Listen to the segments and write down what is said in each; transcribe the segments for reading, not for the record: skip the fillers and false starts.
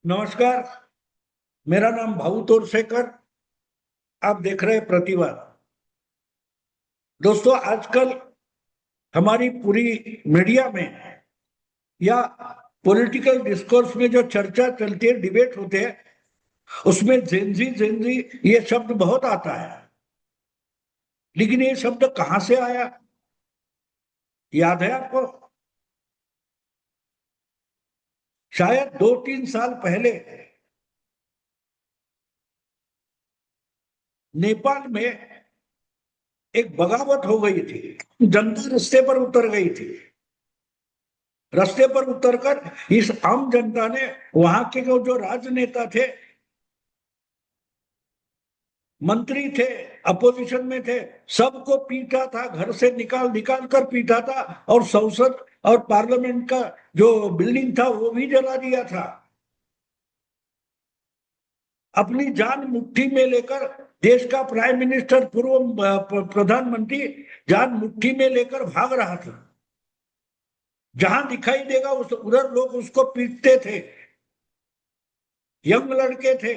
नमस्कार। मेरा नाम भाऊ तोरसेकर। आप देख रहे हैं प्रतिवाद। दोस्तों, आजकल हमारी पूरी मीडिया में या पॉलिटिकल डिस्कोर्स में जो चर्चा चलती है, डिबेट होते हैं, उसमें जेनजी जेनजी ये शब्द बहुत आता है। लेकिन ये शब्द कहां से आया, याद है आपको? शायद 2-3 साल पहले नेपाल में एक बगावत हो गई थी। जनता रास्ते पर उतर गई थी। रास्ते पर उतरकर इस आम जनता ने वहां के जो राजनेता थे, मंत्री थे, अपोजिशन में थे, सबको पीटा था, घर से निकाल निकाल कर पीटा था। और संसद और पार्लियामेंट का जो बिल्डिंग था वो भी जला दिया था। अपनी जान मुट्ठी में लेकर देश का प्राइम मिनिस्टर, पूर्व प्रधानमंत्री जान मुट्ठी में लेकर भाग रहा था। जहां दिखाई देगा उस उधर लोग उसको पीटते थे। यंग लड़के थे।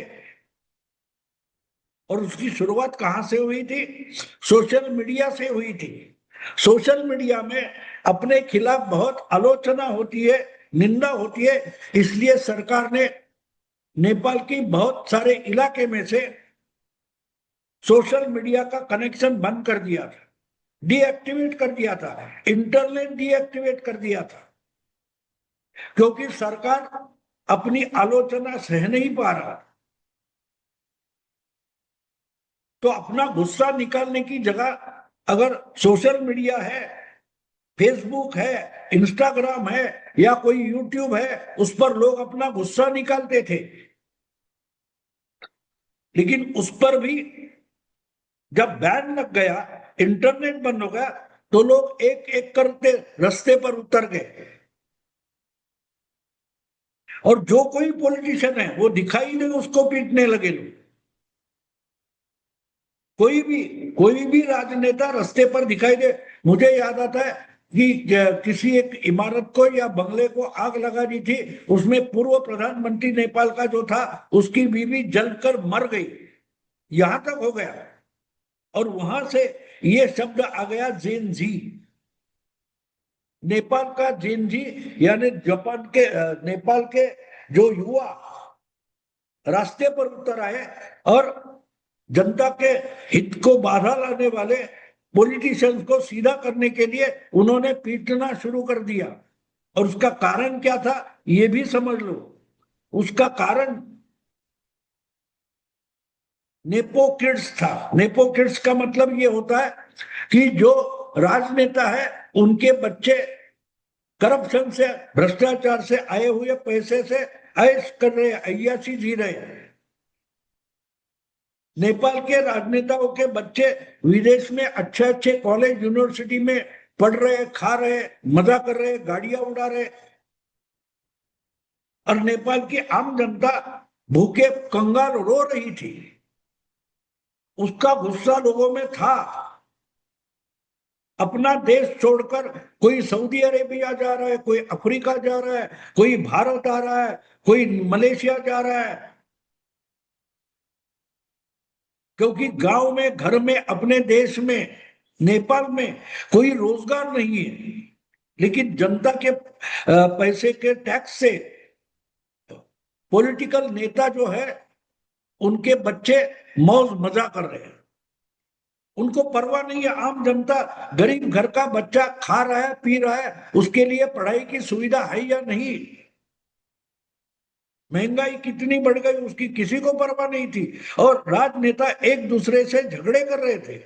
और उसकी शुरुआत कहां से हुई थी? सोशल मीडिया से हुई थी। सोशल मीडिया में अपने खिलाफ बहुत आलोचना होती है, निंदा होती है। इसलिए सरकार ने नेपाल की बहुत सारे इलाके में से सोशल मीडिया का कनेक्शन बंद कर दिया था, डीएक्टिवेट कर दिया था, इंटरनेट डीएक्टिवेट कर दिया था। क्योंकि सरकार अपनी आलोचना सह नहीं पा रहा। तो अपना गुस्सा निकालने की जगह अगर सोशल मीडिया है, फेसबुक है, इंस्टाग्राम है या कोई यूट्यूब है, उस पर लोग अपना गुस्सा निकालते थे। लेकिन उस पर भी जब बैन लग गया, इंटरनेट बंद हो गया, तो लोग एक एक करके रास्ते पर उतर गए। और जो कोई पॉलिटिशियन है वो दिखाई नहीं, उसको पीटने लगे लोग। कोई भी राजनेता रास्ते पर दिखाई दे। मुझे याद आता है कि किसी एक इमारत को या बंगले को आग लगा दी थी। उसमें पूर्व प्रधानमंत्री नेपाल का जो था, उसकी बीवी जलकर मर गई। यहां तक हो गया। और वहां से ये शब्द आ गया, जेन जी। नेपाल का जेन जी यानी जापान के नेपाल के जो युवा रास्ते पर उतर आए और जनता के हित को बाधा लाने वाले पॉलिटिशियंस को सीधा करने के लिए उन्होंने पीटना शुरू कर दिया। और उसका कारण क्या था, ये भी समझ लो। उसका कारण नेपो किड्स था। नेपो किड्स का मतलब ये होता है कि जो राजनेता है उनके बच्चे करप्शन से, भ्रष्टाचार से आए हुए पैसे से ऐश कर रहे, अय्याशी जी रहे। नेपाल के राजनेताओं के बच्चे विदेश में अच्छे अच्छे कॉलेज यूनिवर्सिटी में पढ़ रहे, खा रहे, मजा कर रहे, गाड़ियां उड़ा रहे। और नेपाल की आम जनता भूखे कंगाल रो रही थी। उसका गुस्सा लोगों में था। अपना देश छोड़कर कोई सऊदी अरेबिया जा रहा है, कोई अफ्रीका जा रहा है, कोई भारत आ रहा है, कोई मलेशिया जा रहा है। क्योंकि गांव में, घर में, अपने देश में, नेपाल में कोई रोजगार नहीं है। लेकिन जनता के पैसे के टैक्स से पॉलिटिकल नेता जो है, उनके बच्चे मौज मजा कर रहे हैं। उनको परवाह नहीं है। आम जनता, गरीब घर का बच्चा खा रहा है, पी रहा है, उसके लिए पढ़ाई की सुविधा है या नहीं। महंगाई कितनी बढ़ गई उसकी किसी को परवाह नहीं थी। और राजनेता एक दूसरे से झगड़े कर रहे थे।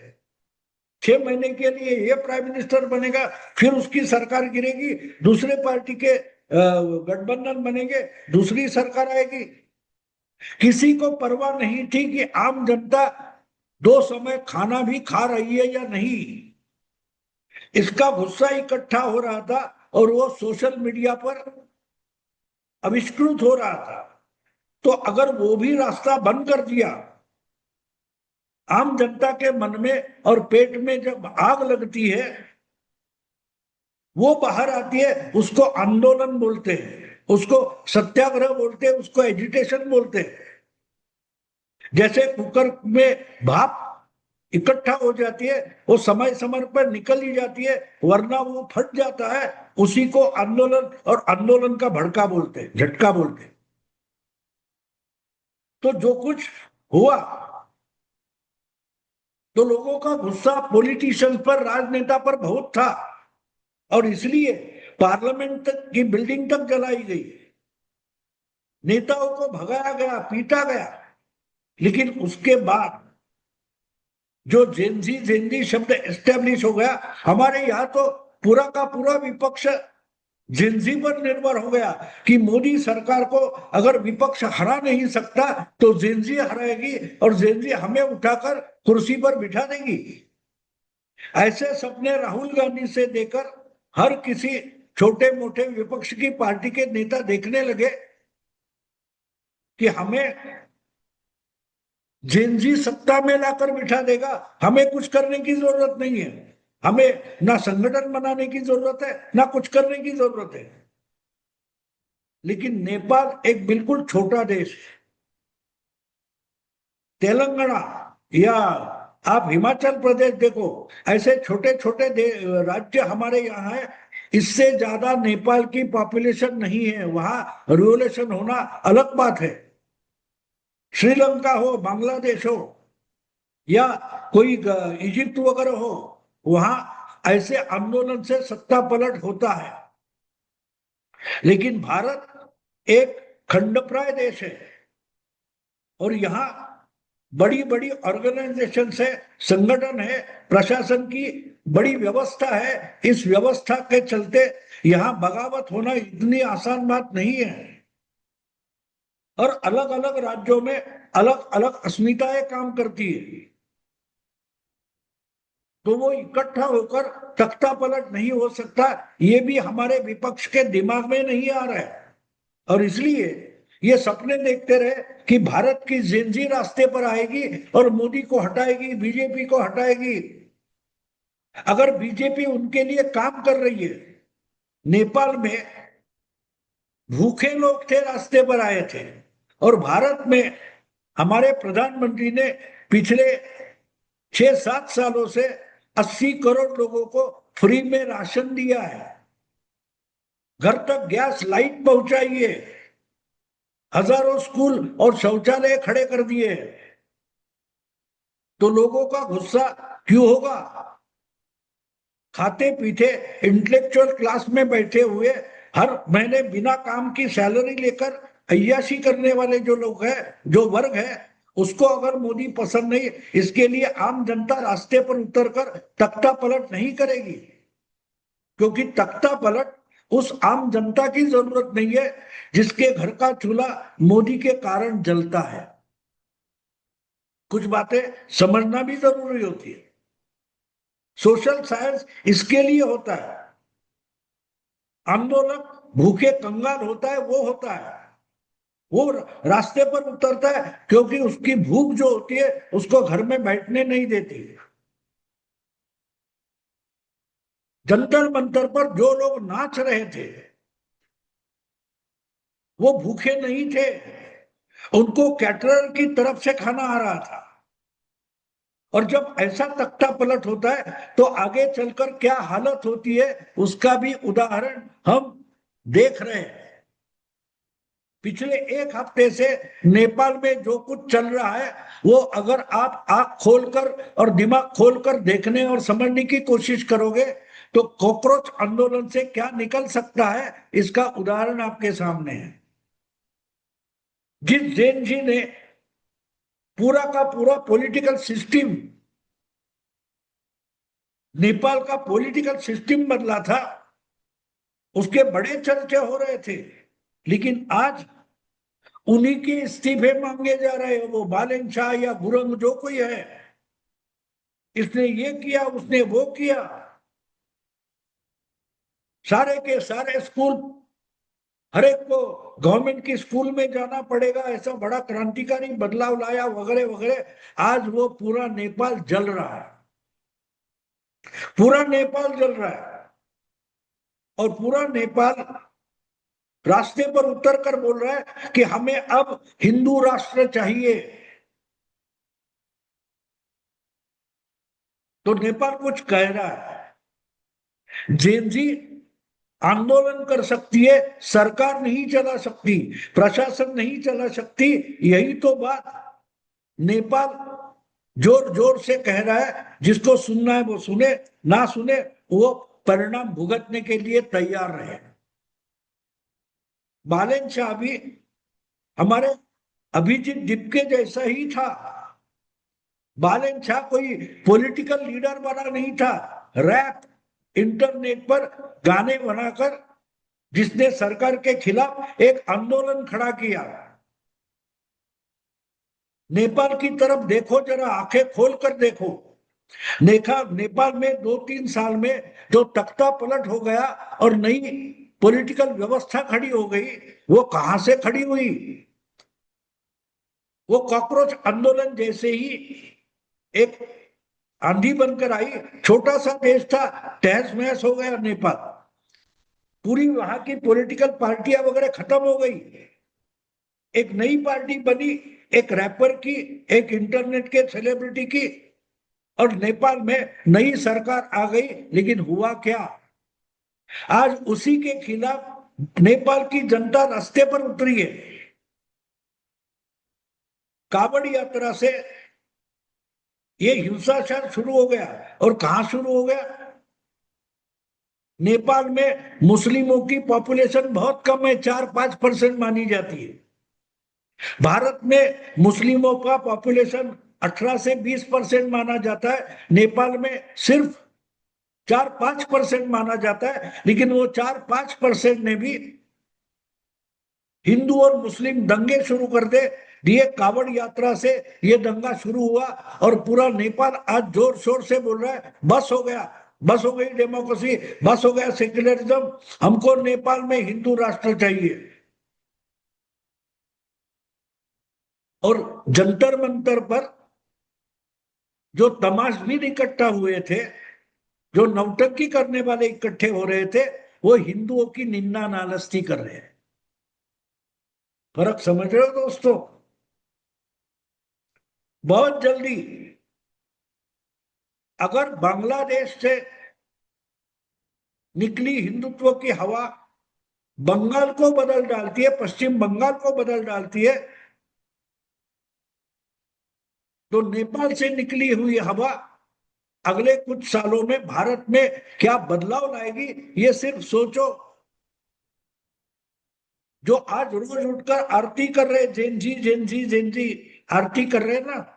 6 महीने के लिए ये प्राइम मिनिस्टर बनेगा, फिर उसकी सरकार गिरेगी, दूसरे पार्टी के गठबंधन बनेंगे, दूसरी सरकार आएगी। किसी को परवाह नहीं थी कि आम जनता 2 समय खाना भी खा रही है या नहीं। इसका गुस्सा इकट्ठा हो रहा था और वो सोशल मीडिया पर आविष्कृत हो रहा था। तो अगर वो भी रास्ता बंद कर दिया, आम जनता के मन में और पेट में जब आग लगती है, वो बाहर आती है, उसको आंदोलन बोलते हैं। उसको सत्याग्रह बोलते हैं, उसको एजिटेशन बोलते हैं। जैसे कुकर में भाप इकट्ठा हो जाती है, वो समय समय पर निकल ही जाती है, वरना वो फट जाता है, उसी को आंदोलन और आंदोलन का भड़का बोलते हैं, झटका बोलते हैं। तो जो कुछ हुआ, तो लोगों का गुस्सा पॉलिटिशियंस पर, राजनेता पर बहुत था, और इसलिए पार्लियामेंट तक की बिल्डिंग तक जलाई गई, नेताओं को भगाया गया, पीटा गया। लेकिन उसके बाद जो जेनजी जेनजी शब्द एस्टेब्लिश हो गया, हमारे यहाँ तो पूरा का पूरा विपक्ष जेनजी पर निर्भर हो गया कि मोदी सरकार को अगर विपक्ष हरा नहीं सकता तो जेनजी हराएगी, और जेनजी हमें उठाकर कुर्सी पर बिठा देगी। ऐसे सपने राहुल गांधी से देकर हर किसी छोटे मोटे विपक्ष की पार्टी के नेता देखने लगे कि हमें जेनजी सत्ता में लाकर बिठा देगा, हमें कुछ करने की जरूरत नहीं है, हमें ना संगठन बनाने की जरूरत है, ना कुछ करने की जरूरत है। लेकिन नेपाल एक बिल्कुल छोटा देश, तेलंगाना या आप हिमाचल प्रदेश देखो, ऐसे छोटे छोटे राज्य हमारे यहाँ है, इससे ज्यादा नेपाल की पॉपुलेशन नहीं है, वहां रिवोल्यूशन होना अलग बात है। श्रीलंका हो, बांग्लादेश हो, या कोई इजिप्ट वगैरह हो, वहां ऐसे आंदोलन से सत्ता पलट होता है। लेकिन भारत एक खंडप्राय देश है, और यहाँ बड़ी बड़ी ऑर्गेनाइजेशन है, संगठन है, प्रशासन की बड़ी व्यवस्था है। इस व्यवस्था के चलते यहाँ बगावत होना इतनी आसान बात नहीं है, और अलग अलग राज्यों में अलग अलग अस्मिताएं काम करती है, तो वो इकट्ठा होकर तख्ता पलट नहीं हो सकता, ये भी हमारे विपक्ष के दिमाग में नहीं आ रहा है। और इसलिए ये सपने देखते रहे कि भारत की जेनजी रास्ते पर आएगी और मोदी को हटाएगी, बीजेपी को हटाएगी। अगर बीजेपी उनके लिए काम कर रही है, नेपाल में भूखे लोग थे, रास्ते पर आए थे, और भारत में हमारे प्रधानमंत्री ने पिछले 6-7 सालों से 80 करोड़ लोगों को फ्री में राशन दिया है, घर तक गैस लाइट पहुंचाई है, हजारों स्कूल और शौचालय खड़े कर दिए। तो लोगों का गुस्सा क्यों होगा? खाते पीते इंटेलेक्चुअल क्लास में बैठे हुए, हर महीने बिना काम की सैलरी लेकर अय्याशी करने वाले जो लोग हैं, जो वर्ग है, उसको अगर मोदी पसंद नहीं, इसके लिए आम जनता रास्ते पर उतरकर तख्ता पलट नहीं करेगी, क्योंकि तख्ता पलट उस आम जनता की जरूरत नहीं है जिसके घर का चूल्हा मोदी के कारण जलता है। कुछ बातें समझना भी जरूरी होती है। सोशल साइंस इसके लिए होता है। आंदोलन भूखे कंगाल होता है, वो होता है, वो रास्ते पर उतरता है क्योंकि उसकी भूख जो होती है उसको घर में बैठने नहीं देती। जंतर मंतर पर जो लोग नाच रहे थे वो भूखे नहीं थे, उनको कैटरर की तरफ से खाना आ रहा था। और जब ऐसा तख्ता पलट होता है तो आगे चलकर क्या हालत होती है उसका भी उदाहरण हम देख रहे हैं। पिछले एक हफ्ते से नेपाल में जो कुछ चल रहा है, वो अगर आप आंख खोलकर और दिमाग खोलकर देखने और समझने की कोशिश करोगे तो कॉकरोच आंदोलन से क्या निकल सकता है, इसका उदाहरण आपके सामने है। जिस जैन जी ने पूरा का पूरा पॉलिटिकल सिस्टम, नेपाल का पॉलिटिकल सिस्टम बदला था, उसके बड़े चर्चे हो रहे थे, लेकिन आज उन्हीं के इस्तीफे मांगे जा रहे हैं। वो बालन शाह या गुरंग जो कोई है, इसने ये किया, उसने वो किया, सारे के सारे स्कूल, हर एक को गवर्नमेंट की स्कूल में जाना पड़ेगा, ऐसा बड़ा क्रांतिकारी बदलाव लाया वगैरह वगैरह। आज वो पूरा नेपाल जल रहा है, पूरा नेपाल जल रहा है, और पूरा नेपाल रास्ते पर उतर कर बोल रहा है कि हमें अब हिंदू राष्ट्र चाहिए। तो नेपाल कुछ कह रहा है। जेनजी आंदोलन कर सकती है, सरकार नहीं चला सकती, प्रशासन नहीं चला सकती। यही तो बात नेपाल जोर जोर से कह रहा है। जिसको सुनना है वो सुने, ना सुने वो परिणाम भुगतने के लिए तैयार रहे। बालेन शाह भी हमारे अभिजीत दिपके जैसा ही था। बालेन शाह कोई पॉलिटिकल लीडर बना नहीं था। रैप इंटरनेट पर गाने बनाकर जिसने सरकार के खिलाफ एक आंदोलन खड़ा किया। नेपाल की तरफ देखो, जरा आंखें खोल कर देखो। नेपाल में 2-3 साल में जो तख्ता पलट हो गया और नई पॉलिटिकल व्यवस्था खड़ी हो गई, वो कहां से खड़ी हुई? वो कॉकरोच आंदोलन जैसे ही एक आंधी बनकर आई। छोटा सा देश था, तहस महस हो गया नेपाल। पूरी वहां की पॉलिटिकल पार्टियां वगैरह खत्म हो गई। एक नई पार्टी बनी, एक रैपर की, एक इंटरनेट के सेलिब्रिटी की, और नेपाल में नई सरकार आ गई। लेकिन हुआ क्या? आज उसी के खिलाफ नेपाल की जनता रास्ते पर उतरी है। कावड़ यात्रा से ये हिंसाचार शुरू हो गया। और कहां शुरू हो गया? नेपाल में मुस्लिमों की पॉपुलेशन बहुत कम है, 4-5% मानी जाती है। भारत में मुस्लिमों का पॉपुलेशन 18 से 20% माना जाता है। नेपाल में सिर्फ 4-5% माना जाता है। लेकिन वो 4-5% ने भी हिंदू और मुस्लिम दंगे शुरू कर दे दिए। कावड़ यात्रा से ये दंगा शुरू हुआ और पूरा नेपाल आज जोर शोर से बोल रहा है बस हो गया, बस हो गई डेमोक्रेसी, बस हो गया सेक्युलरिज्म, हमको नेपाल में हिंदू राष्ट्र चाहिए। और जंतर मंतर पर जो तमाशबीन इकट्ठा हुए थे, जो नौटंकी करने वाले इकट्ठे हो रहे थे, वो हिंदुओं की निंदा नालस्ती कर रहे हैं। फर्क समझ रहे हो दोस्तों? बहुत जल्दी अगर बांग्लादेश से निकली हिंदुत्व की हवा बंगाल को बदल डालती है, पश्चिम बंगाल को बदल डालती है, तो नेपाल से निकली हुई हवा अगले कुछ सालों में भारत में क्या बदलाव लाएगी, ये सिर्फ सोचो। जो आज रोज उठकर आरती कर रहे, जेनजी जेनजी जेनजी आरती कर रहे ना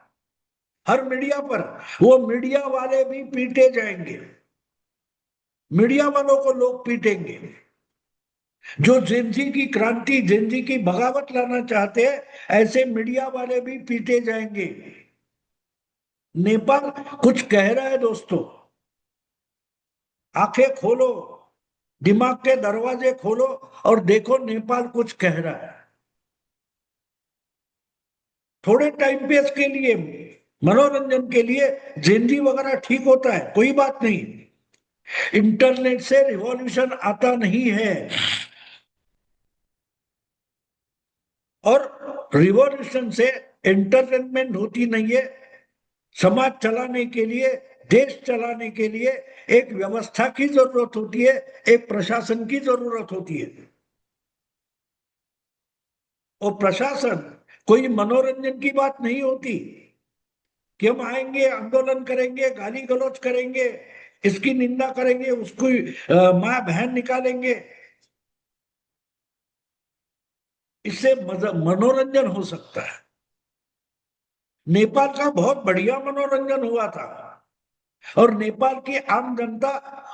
हर मीडिया पर, वो मीडिया वाले भी पीटे जाएंगे। मीडिया वालों को लोग पीटेंगे। जो जेनजी की क्रांति, जेनजी की बगावत लाना चाहते हैं, ऐसे मीडिया वाले भी पीटे जाएंगे। नेपाल कुछ कह रहा है दोस्तों। आंखें खोलो, दिमाग के दरवाजे खोलो और देखो नेपाल कुछ कह रहा है। थोड़े टाइम पेस के लिए, मनोरंजन के लिए जेनजी वगैरह ठीक होता है, कोई बात नहीं। इंटरनेट से रिवॉल्यूशन आता नहीं है। और रिवॉल्यूशन से एंटरटेनमेंट होती नहीं है। समाज चलाने के लिए, देश चलाने के लिए एक व्यवस्था की जरूरत होती है, एक प्रशासन की जरूरत होती है। और प्रशासन कोई मनोरंजन की बात नहीं होती कि हम आएंगे, आंदोलन करेंगे, गाली गलौज करेंगे, इसकी निंदा करेंगे, उसको माँ बहन निकालेंगे, इससे मनोरंजन हो सकता है। नेपाल का बहुत बढ़िया मनोरंजन हुआ था और नेपाल की आम जनता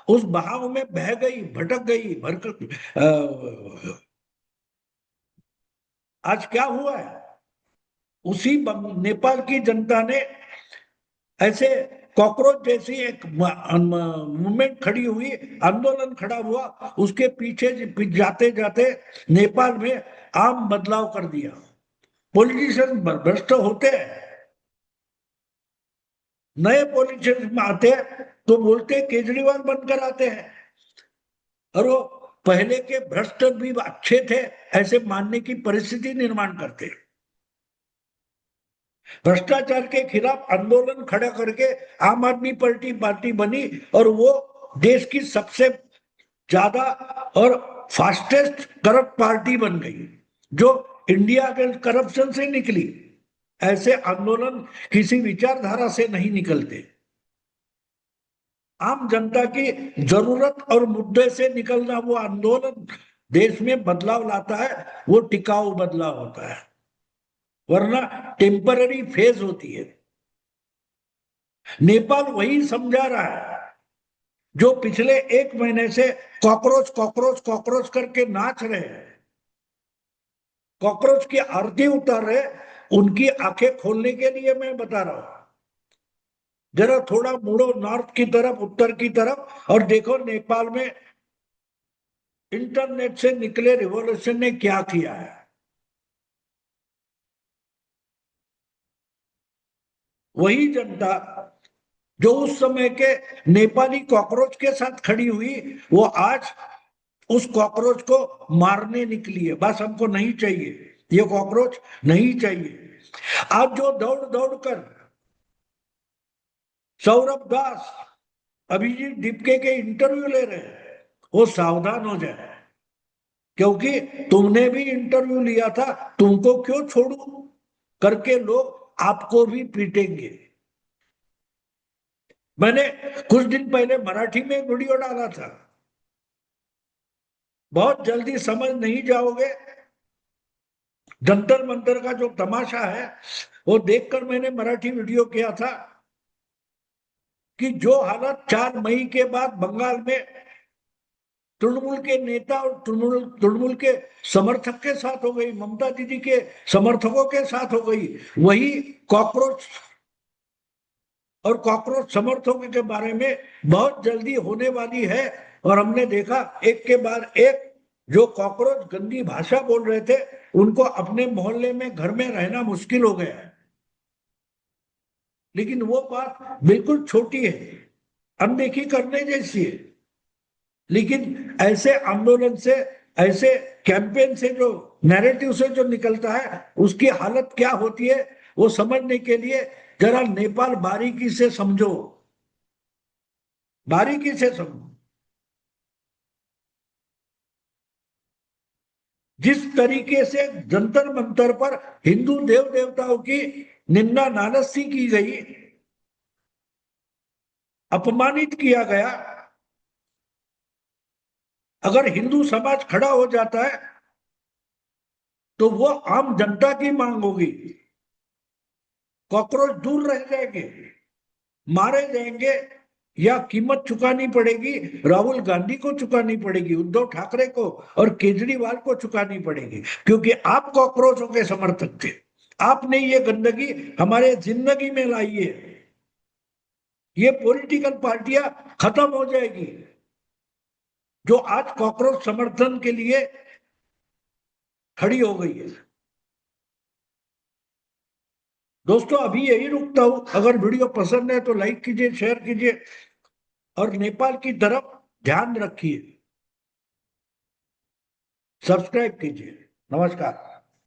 उस बहाव में बह गई, भटक गई, भरकट। आज क्या हुआ है? उसी नेपाल की जनता ने ऐसे कॉकरोच जैसी एक मूवमेंट खड़ी हुई, आंदोलन खड़ा हुआ, उसके पीछे जाते जाते नेपाल में आम बदलाव कर दिया। पॉलिटिशियन भ्रष्ट होते हैं, नए पॉलिटिशियन आते हैं तो बोलते हैं केजरीवाल बनकर आते हैं, और वो पहले के भ्रष्ट भी अच्छे थे ऐसे मानने की परिस्थिति निर्माण करते। भ्रष्टाचार के खिलाफ आंदोलन खड़ा करके आम आदमी पार्टी बनी और वो देश की सबसे ज्यादा और फास्टेस्ट करप्ट पार्टी बन गई, जो इंडिया अगेंस्ट करप्शन से निकली। ऐसे आंदोलन किसी विचारधारा से नहीं निकलते। आम जनता की जरूरत और मुद्दे से निकलना वो आंदोलन देश में बदलाव लाता है, वो टिकाऊ बदलाव होता है, वरना टेम्पररी फेज होती है। नेपाल वही समझा रहा है जो पिछले 1 महीने से कॉकरोच कॉकरोच कॉकरोच करके नाच रहे हैं, कॉकरोच की आरती उतार रहे। उनकी आंखें खोलने के लिए मैं बता रहा हूं, जरा थोड़ा मुड़ो नॉर्थ की तरफ, उत्तर की तरफ, और देखो नेपाल में इंटरनेट से निकले रिवॉल्यूशन ने क्या किया है। वही जनता जो उस समय के नेपाली कॉकरोच के साथ खड़ी हुई, वो आज उस कॉकरोच को मारने निकली है। बस हमको नहीं चाहिए, ये कॉकरोच नहीं चाहिए। आज जो दौड़ दौड़ कर सौरभ दास, अभिजीत दीपके के इंटरव्यू ले रहे हैं, वो सावधान हो जाए, क्योंकि तुमने भी इंटरव्यू लिया था, तुमको क्यों छोड़ू करके लोग आपको भी पीटेंगे। मैंने कुछ दिन पहले मराठी में एक वीडियो डाला था, बहुत जल्दी समझ नहीं जाओगे। जंतर मंतर का जो तमाशा है वो देखकर मैंने मराठी वीडियो किया था कि जो हालत 4 मई के बाद बंगाल में तृणमूल के नेता और तृणमूल के समर्थक के साथ हो गई, ममता दीदी के समर्थकों के साथ हो गई, वही कॉकरोच और कॉकरोच समर्थकों के बारे में बहुत जल्दी होने वाली है। और हमने देखा एक के बाद एक जो कॉकरोच गंदी भाषा बोल रहे थे, उनको अपने मोहल्ले में घर में रहना मुश्किल हो गया है। लेकिन वो बात बिल्कुल छोटी है, अनदेखी करने जैसी है। लेकिन ऐसे आंदोलन से, ऐसे कैंपेन से, जो नैरेटिव से जो निकलता है, उसकी हालत क्या होती है वो समझने के लिए जरा नेपाल बारीकी से समझो, बारीकी से समझो। जिस तरीके से जंतर मंतर पर हिंदू देव देवताओं की निंदा नालस्ती की गई, अपमानित किया गया, अगर हिंदू समाज खड़ा हो जाता है तो वो आम जनता की मांग होगी। कॉकरोच दूर रह जाएंगे, मारे जाएंगे, या कीमत चुकानी पड़ेगी, राहुल गांधी को चुकानी पड़ेगी, उद्धव ठाकरे को और केजरीवाल को चुकानी पड़ेगी, क्योंकि आप कॉकरोचों के समर्थक थे। आपने ये गंदगी हमारे जिंदगी में लाई है। ये पॉलिटिकल पार्टियां खत्म हो जाएगी जो आज कॉकरोच समर्थन के लिए खड़ी हो गई है। दोस्तों अभी यही रुकता हूं, अगर वीडियो पसंद है तो लाइक कीजिए, शेयर कीजिए और नेपाल की तरफ ध्यान रखिए, सब्सक्राइब कीजिए। नमस्कार।